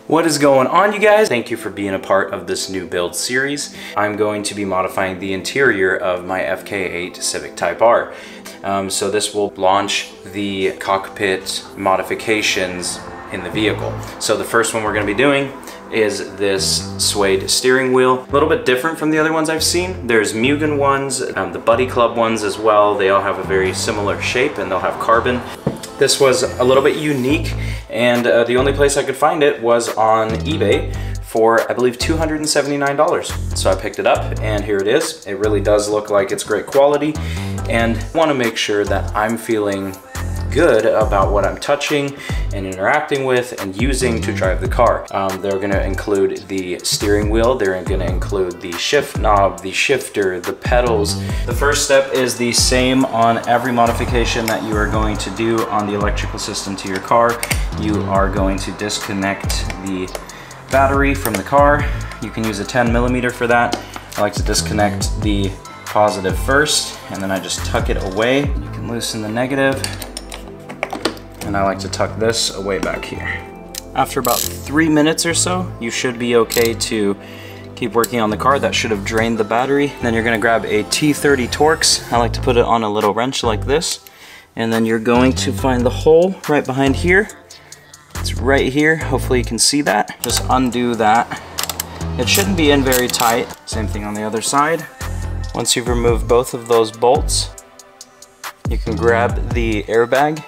What is going on, you guys? Thank you for being a part of this new build series. I'm going to be modifying the interior of my FK8 Civic Type R. So this will launch the cockpit modifications in the vehicle. So the first one we're going to be doing is this suede steering wheel. A little bit different from the other ones I've seen. There's Mugen ones, the Buddy Club ones as well. They all have a very similar shape and they'll have carbon. This was a little bit unique, and the only place I could find it was on eBay for, I believe, $279. So I picked it up, and here it is. It really does look like it's great quality, and I want to make sure that I'm feeling good about what I'm touching and interacting with and using to drive the car. They're going to include the steering wheel, they're going to include the shift knob, the shifter, the pedals. The first step is the same on every modification that you are going to do on the electrical system to your car. You are going to disconnect the battery from the car. You can use a 10mm for that. I like to disconnect the positive first, and then I just tuck it away. You can loosen the negative, and I like to tuck this away back here. After about 3 minutes or so, you should be okay to keep working on the car. That should have drained the battery. Then you're gonna grab a T30 Torx. I like to put it on a little wrench like this. And then you're going to find the hole right behind here. It's right here, hopefully you can see that. Just undo that. It shouldn't be in very tight. Same thing on the other side. Once you've removed both of those bolts, you can grab the airbag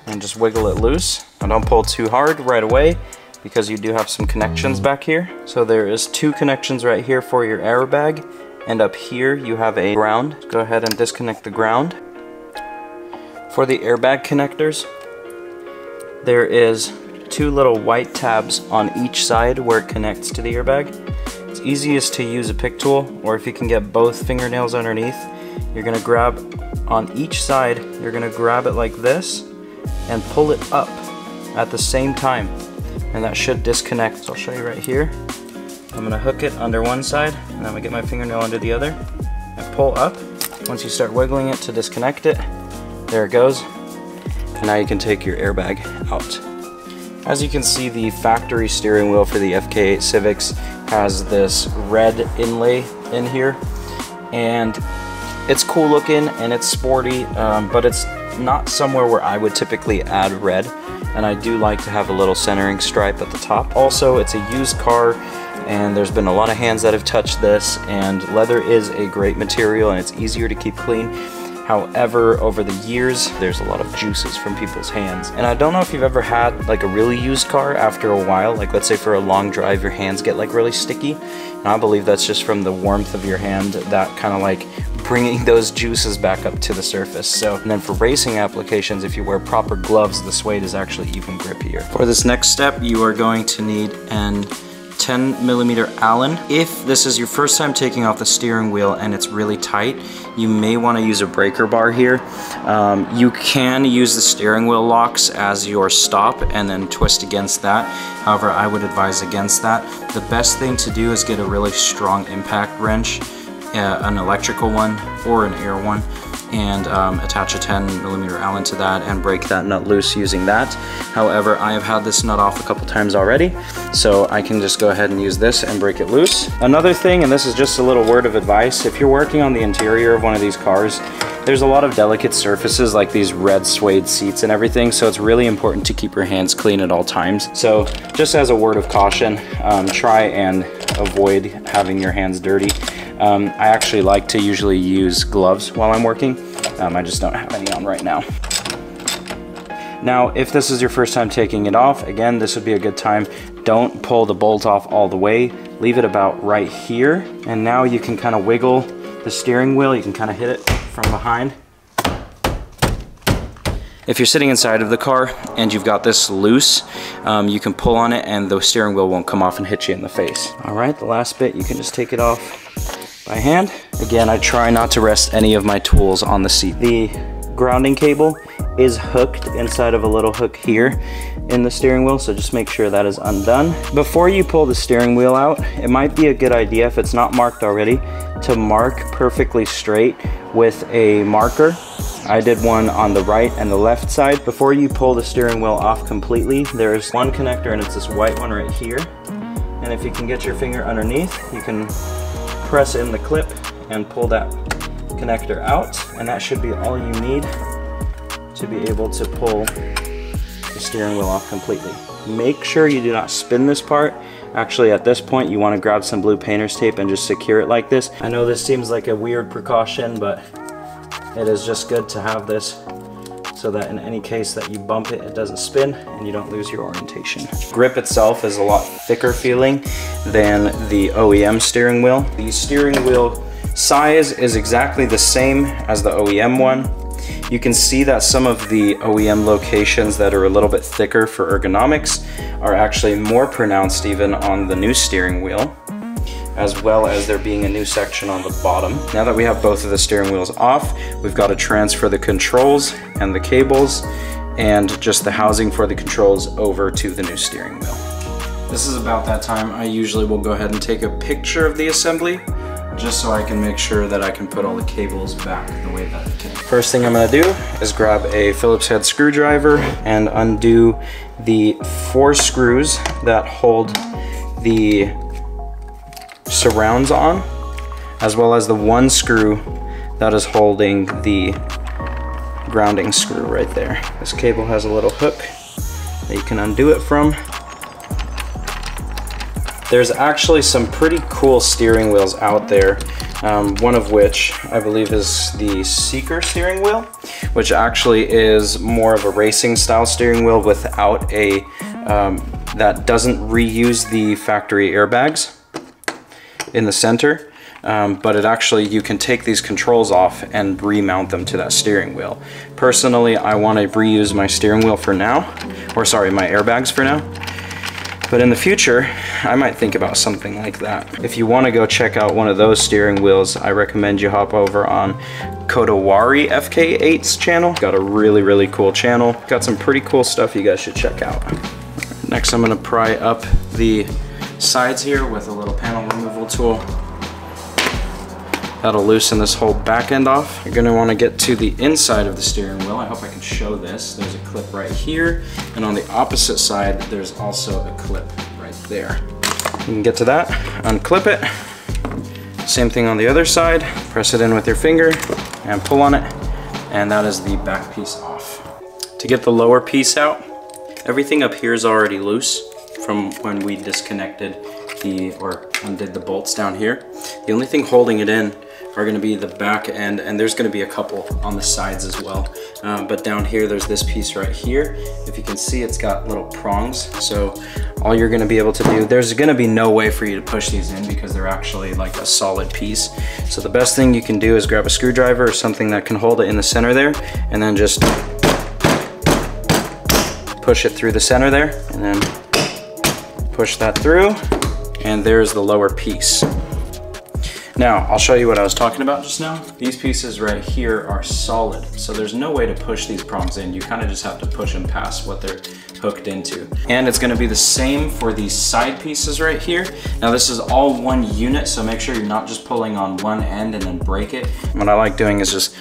and just wiggle it loose. And don't pull too hard right away because you do have some connections back here. So there is 2 connections right here for your airbag, and up here you have a ground. Go ahead and disconnect the ground. For the airbag connectors, there is 2 little white tabs on each side where it connects to the airbag. It's easiest to use a pick tool, or if you can get both fingernails underneath, you're gonna grab on each side, you're gonna grab it like this and pull it up at the same time, and that should disconnect. So I'll show you right here. I'm gonna hook it under one side, and then I'm gonna get my fingernail under the other and pull up. Once you start wiggling it to disconnect it, there it goes. And now you can take your airbag out. As you can see, the factory steering wheel for the FK8 Civics has this red inlay in here, and it's cool looking and it's sporty, but it's not somewhere where I would typically add red, and I do like to have a little centering stripe at the top. Also, it's a used car, and there's been a lot of hands that have touched this, and leather is a great material and it's easier to keep clean. However, over the years, there's a lot of juices from people's hands. And I don't know if you've ever had like a really used car after a while, like let's say for a long drive, your hands get like really sticky. And I believe that's just from the warmth of your hand, that kind of like bringing those juices back up to the surface. So, and then for racing applications, if you wear proper gloves, the suede is actually even grippier. For this next step, you are going to need an 10mm Allen. If this is your first time taking off the steering wheel and it's really tight, you may want to use a breaker bar here. You can use the steering wheel locks as your stop and then twist against that. However, I would advise against that. The best thing to do is get a really strong impact wrench, an electrical one or an air one, and attach a 10mm Allen to that and break that nut loose using that. However, I have had this nut off a couple times already, so I can just go ahead and use this and break it loose. Another thing, and this is just a little word of advice, if you're working on the interior of one of these cars, there's a lot of delicate surfaces like these red suede seats and everything, so it's really important to keep your hands clean at all times. So just as a word of caution, try and avoid having your hands dirty. I actually like to usually use gloves while I'm working. I just don't have any on right now. Now, if this is your first time taking it off, again, this would be a good time. Don't pull the bolt off all the way. Leave it about right here. And now you can kind of wiggle the steering wheel. You can kind of hit it from behind. If you're sitting inside of the car and you've got this loose, you can pull on it and the steering wheel won't come off and hit you in the face. All right, the last bit, you can just take it off by hand. Again, I try not to rest any of my tools on the seat. The grounding cable is hooked inside of a little hook here in the steering wheel, so just make sure that is undone. Before you pull the steering wheel out, it might be a good idea, if it's not marked already, to mark perfectly straight with a marker. I did one on the right and the left side. Before you pull the steering wheel off completely, there's one connector and it's this white one right here. And if you can get your finger underneath, you can press in the clip and pull that connector out, and that should be all you need to be able to pull the steering wheel off completely. Make sure you do not spin this part. Actually, at this point, you want to grab some blue painter's tape and just secure it like this. I know this seems like a weird precaution, but it is just good to have this so that in any case that you bump it, it doesn't spin and you don't lose your orientation. Grip itself is a lot thicker feeling than the OEM steering wheel. The steering wheel size is exactly the same as the OEM one. You can see that some of the OEM locations that are a little bit thicker for ergonomics are actually more pronounced even on the new steering wheel, as well as there being a new section on the bottom. Now that we have both of the steering wheels off, we've got to transfer the controls and the cables and just the housing for the controls over to the new steering wheel. This is about that time I usually will go ahead and take a picture of the assembly, just so I can make sure that I can put all the cables back the way that they came. First thing I'm gonna do is grab a Phillips head screwdriver and undo the 4 screws that hold the surrounds on, as well as the 1 screw that is holding the grounding screw right there. This cable has a little hook that you can undo it from. There's actually some pretty cool steering wheels out there, one of which I believe is the Seeker steering wheel, which actually is more of a racing style steering wheel without a, that doesn't reuse the factory airbags in the center, but it actually, you can take these controls off and remount them to that steering wheel. Personally, I want to reuse my steering wheel for now, or sorry, my airbags for now. But in the future, I might think about something like that. If you want to go check out one of those steering wheels, I recommend you hop over on Kodawari FK8's channel. Got a really cool channel. Got some pretty cool stuff you guys should check out. Next, I'm gonna pry up the sides here with a little panel removal tool. That'll loosen this whole back end off. You're gonna wanna get to the inside of the steering wheel. I hope I can show this. There's a clip right here, and on the opposite side, there's also a clip right there. You can get to that, unclip it. Same thing on the other side. Press it in with your finger and pull on it, and that is the back piece off. To get the lower piece out, everything up here is already loose from when we disconnected or undid the bolts down here. The only thing holding it in are going to be the back end, and there's going to be a couple on the sides as well. But down here, there's this piece right here. If you can see, it's got little prongs. So all you're going to be able to do, there's going to be no way for you to push these in because they're actually like a solid piece. So the best thing you can do is grab a screwdriver or something that can hold it in the center there, and then just push it through the center there, and then push that through, and there's the lower piece. Now, I'll show you what I was talking about just now. These pieces right here are solid, so there's no way to push these prongs in. You kind of just have to push them past what they're hooked into. And it's gonna be the same for these side pieces right here. Now, this is all one unit, so make sure you're not just pulling on one end and then break it. What I like doing is just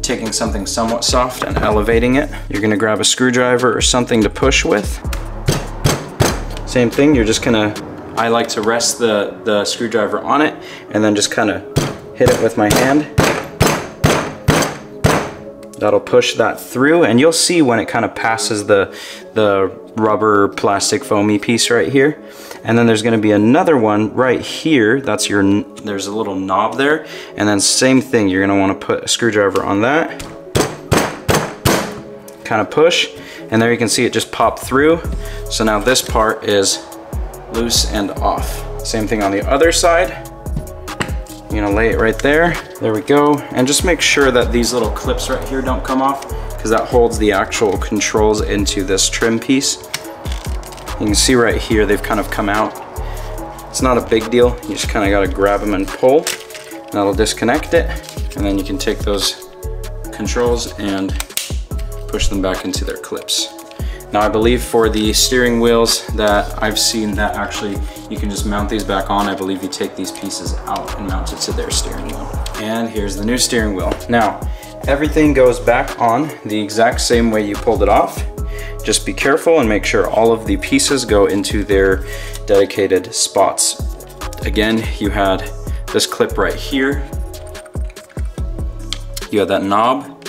taking something somewhat soft and elevating it. You're gonna grab a screwdriver or something to push with. Same thing, you're just gonna, I like to rest the screwdriver on it and then just kind of hit it with my hand. That'll push that through, and you'll see when it kind of passes the rubber plastic foamy piece right here. And then there's gonna be another one right here. That's there's a little knob there. And then same thing, you're gonna wanna put a screwdriver on that. Kind of push, and there you can see it just pop through. So now this part is loose and off. Same thing on the other side. You're gonna lay it right there. There we go. And just make sure that these little clips right here don't come off, because that holds the actual controls into this trim piece. You can see right here, they've kind of come out. It's not a big deal. You just kind of gotta grab them and pull. And that'll disconnect it. And then you can take those controls and push them back into their clips. Now, I believe for the steering wheels that I've seen that actually you can just mount these back on. I believe you take these pieces out and mount it to their steering wheel. And here's the new steering wheel. Now, Everything goes back on the exact same way you pulled it off. Just be careful and make sure all of the pieces go into their dedicated spots. Again, you had this clip right here. You have that knob.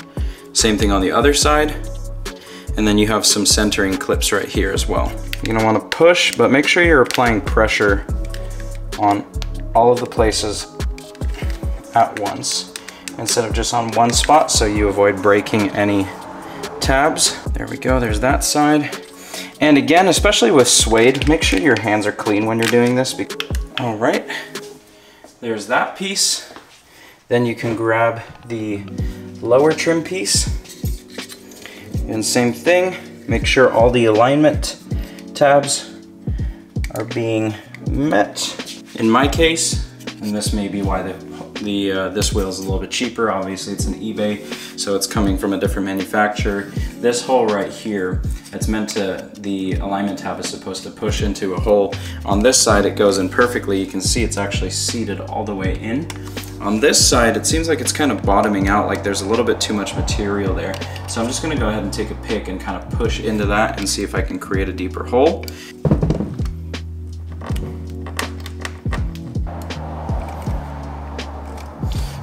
Same thing on the other side. And then you have some centering clips right here as well. You're gonna wanna push, but make sure you're applying pressure on all of the places at once instead of just on one spot, so you avoid breaking any tabs. There we go, there's that side. And again, especially with suede, make sure your hands are clean when you're doing this. All right, there's that piece. Then you can grab the lower trim piece. And same thing, make sure all the alignment tabs are being met. In my case, and this may be why this wheel is a little bit cheaper, obviously it's an eBay, so it's coming from a different manufacturer. This hole right here, it's meant to, the alignment tab is supposed to push into a hole. On this side it goes in perfectly. You can see it's actually seated all the way in. On this side, it seems like it's kind of bottoming out, like there's a little bit too much material there. So I'm just gonna go ahead and take a pick and kind of push into that and see if I can create a deeper hole.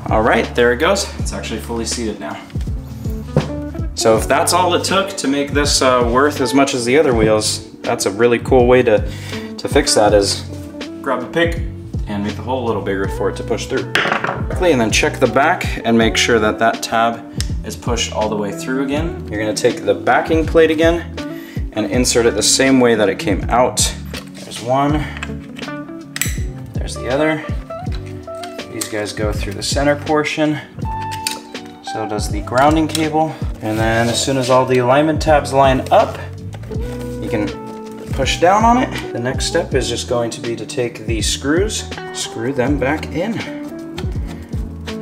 All right, there it goes. It's actually fully seated now. So if that's all it took to make this worth as much as the other wheels, that's a really cool way to fix that, is grab a pick and make the hole a little bigger for it to push through. And then check the back and make sure that that tab is pushed all the way through again. You're gonna take the backing plate again and insert it the same way that it came out. There's one, there's the other. These guys go through the center portion. So does the grounding cable. And then as soon as all the alignment tabs line up, you can push down on it. The next step is just going to be to take these screws, screw them back in.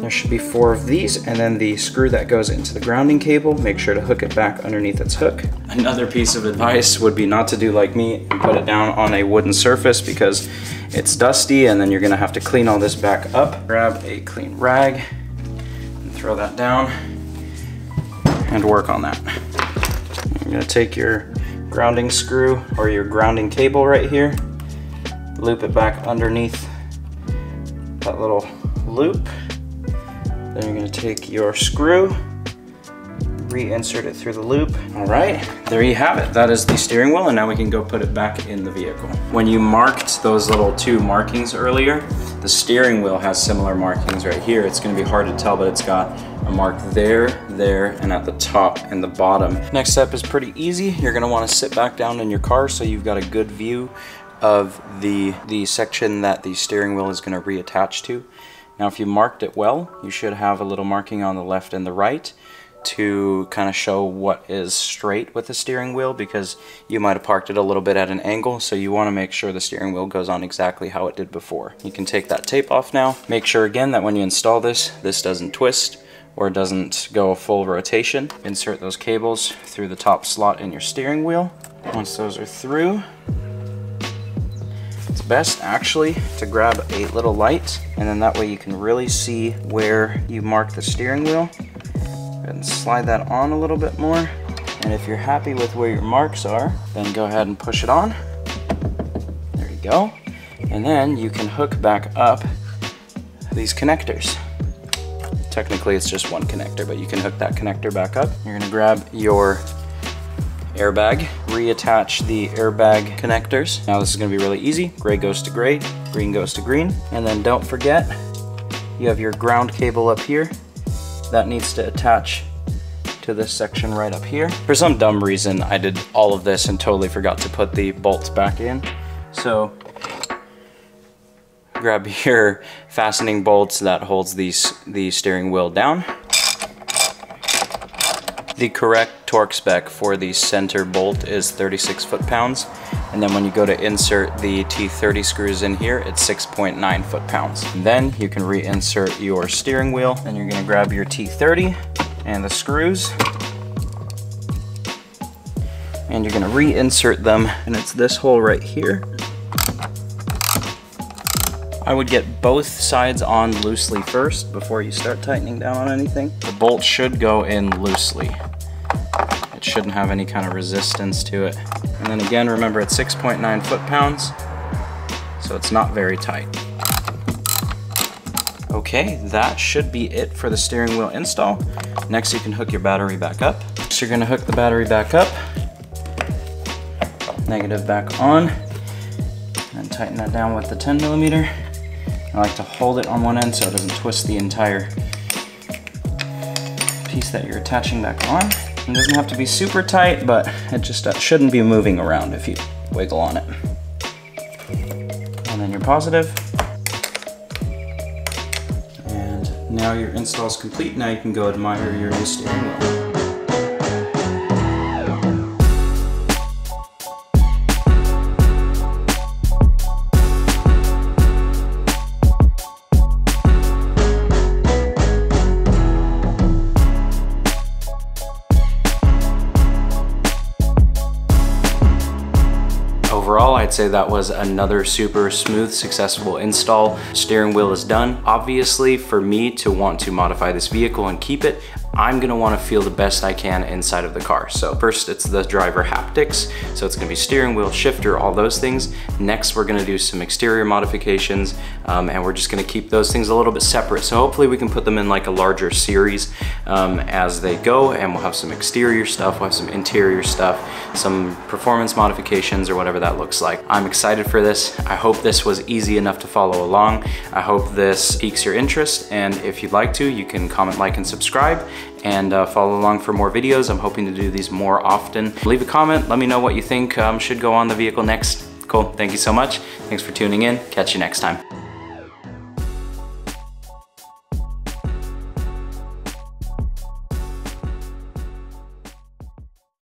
There should be 4 of these, and then the screw that goes into the grounding cable, make sure to hook it back underneath its hook. Another piece of advice would be not to do like me and put it down on a wooden surface, because it's dusty and then you're gonna have to clean all this back up. Grab a clean rag and throw that down and work on that. You're gonna take your grounding screw or your grounding cable right here, loop it back underneath that little loop. Then you're gonna take your screw, reinsert it through the loop. All right, there you have it. That is the steering wheel, and now we can go put it back in the vehicle. When you marked those little 2 markings earlier, the steering wheel has similar markings right here. It's gonna be hard to tell, but it's got a mark there, there, and at the top and the bottom. Next step is pretty easy. You're gonna wanna sit back down in your car so you've got a good view of the section that the steering wheel is gonna reattach to. Now, if you marked it well, you should have a little marking on the left and the right to kind of show what is straight with the steering wheel, because you might have parked it a little bit at an angle, so you want to make sure the steering wheel goes on exactly how it did before. You can take that tape off now. Make sure again that when you install this doesn't twist or doesn't go a full rotation. Insert those cables through the top slot in your steering wheel. Once those are through, it's best actually to grab a little light, and then that way you can really see where you mark the steering wheel. And slide that on a little bit more, and if you're happy with where your marks are, then go ahead and push it on. There you go. And then you can hook back up these connectors. Technically it's just one connector, but you can hook that connector back up. You're gonna grab your airbag, reattach the airbag connectors. Now this is gonna be really easy. Gray goes to gray, green goes to green. And then don't forget, you have your ground cable up here. That needs to attach to this section right up here. For some dumb reason, I did all of this and totally forgot to put the bolts back in. So grab your fastening bolts that holds the steering wheel down. The correct torque spec for the center bolt is 36 foot-pounds. And then when you go to insert the T30 screws in here, it's 6.9 foot-pounds. Then you can reinsert your steering wheel, and you're gonna grab your T30 and the screws, and you're gonna reinsert them, and it's this hole right here. I would get both sides on loosely first before you start tightening down on anything. The bolt should go in loosely. It shouldn't have any kind of resistance to it. And then again, remember it's 6.9 foot-pounds, so it's not very tight. Okay, that should be it for the steering wheel install. Next, you can hook your battery back up. So you're gonna hook the battery back up, negative back on, and tighten that down with the 10mm. I like to hold it on one end so it doesn't twist the entire piece that you're attaching back on. It doesn't have to be super tight, but it just shouldn't be moving around if you wiggle on it. And then you're positive. And now your install is complete. Now you can go admire your new steering wheel. Overall, I'd say that was another super smooth, successful install. Steering wheel is done. Obviously, for me to want to modify this vehicle and keep it, I'm gonna wanna feel the best I can inside of the car. So first, it's the driver haptics. So it's gonna be steering wheel, shifter, all those things. Next, we're gonna do some exterior modifications, and we're just gonna keep those things a little bit separate. So hopefully we can put them in like a larger series as they go, and we'll have some exterior stuff, we'll have some interior stuff, some performance modifications or whatever that looks like. I'm excited for this. I hope this was easy enough to follow along. I hope this piques your interest, and if you'd like to, you can comment, like, and subscribe, and follow along for more videos. I'm hoping to do these more often. Leave a comment, let me know what you think should go on the vehicle next. Cool, thank you so much. Thanks for tuning in. Catch you next time.